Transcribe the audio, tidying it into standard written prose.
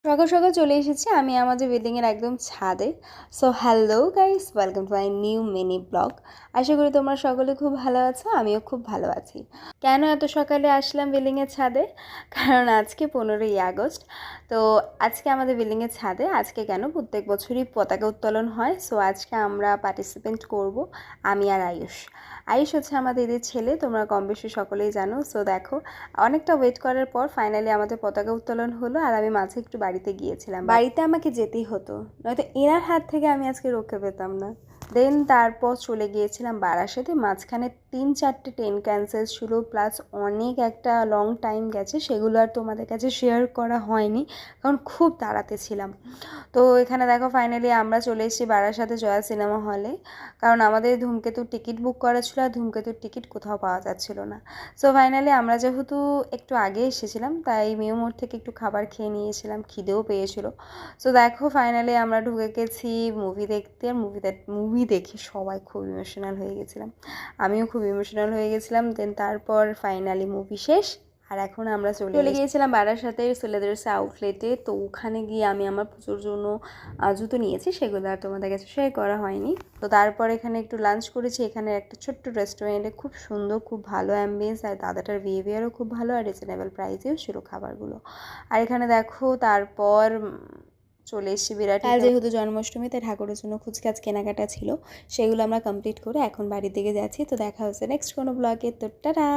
সকাল সকাল চলে এসেছি আমি আমাদের বিল্ডিংয়ের একদম ছাদে। So hello guys, welcome to my new mini blog. আশা করি তোমরা সকলে খুব ভালো আছো, আমিও খুব ভালো আছি। কেন এত সকালে আসলাম বিল্ডিংয়ের ছাদে? কারণ আজকে 15ই আগস্ট। তো আজকে আমাদের বিল্ডিংয়ের ছাদে, আজকে কেন, প্রত্যেক বছরই পতাকা উত্তোলন হয়। সো আজকে আমরা পার্টিসিপেট করব, আমি আর আয়ুষ। আয়ুষ হচ্ছে আমার দিদির ছেলে, তোমরা কম বেশি সকলেই জানো। সো দেখো, অনেকটা ওয়েট করার পর ফাইনালি আমাদের পতাকা উত্তোলন হলো। আর আমি মাঝে একটু বাড়িতে গিয়েছিলাম, বাড়িতে আমাকে যেতেই হতো, নয়তো এনার হাত থেকে আমি আজকে রক্ষা পেতাম না। দেন তারপর চলে গিয়েছিলাম বারাসাতে। মাঝখানে 3-4টে ট্রেন ক্যান্সেল ছিল, প্লাস অনেক একটা লং টাইম গেছে, সেগুলো আর তোমাদের কাছে শেয়ার করা হয়নি কারণ খুব তাড়াতে ছিলাম। তো এখানে দেখো ফাইনালি আমরা চলে এসেছি বারাসাতে জয়া সিনেমা হলে, কারণ আমাদের ধূমকেতুর টিকিট বুক করা ছিল আর ধূমকেতুর টিকিট কোথাও পাওয়া যাচ্ছিল না। সো ফাইনালি আমরা যেহেতু একটু আগে এসেছিলাম, তাই মিও মোড় থেকে একটু খাবার খেয়ে নিয়েছিলাম, খিদেও পেয়েছিল। সো দেখো ফাইনালি আমরা ঢুকে গেছি মুভি দেখতে। আর মুভি দেখে সবাই খুব ইমোশনাল হয়ে গেছিলাম, আমিও খুব ইমোশনাল হয়ে গেছিলাম। দেন তারপর ফাইনালি মুভি শেষ, আর এখন আমরা চলে গিয়েছিলাম বারাসাতের সোলেদার্স আউটলেটে। তো ওখানে গিয়ে আমি আমার পুজোর জন্য জুতো নিয়েছি, সেগুলো আর তোমাদের কাছে শেয়ার করা হয়নি। তো তারপর এখানে একটু লাঞ্চ করেছি, এখানে একটা ছোট্ট রেস্টুরেন্টে, খুব সুন্দর, খুব ভালো অ্যাম্বিয়েন্স, আর দাদাটার বিহেভিয়ারও খুব ভালো, আর রিজনেবল প্রাইসেও ছিল খাবারগুলো। আর এখানে দেখো তারপর চলে এসেছি বিরাট। আর যেহেতু জন্মাষ্টমীতে ঠাকুরের জন্য কুচকাচ কেনাকাটা ছিল, সেগুলো আমরা কমপ্লিট করে এখন বাড়ির দিকে যাচ্ছি। তো দেখা হচ্ছে নেক্সট কোনো ব্লগে। তো টাটা।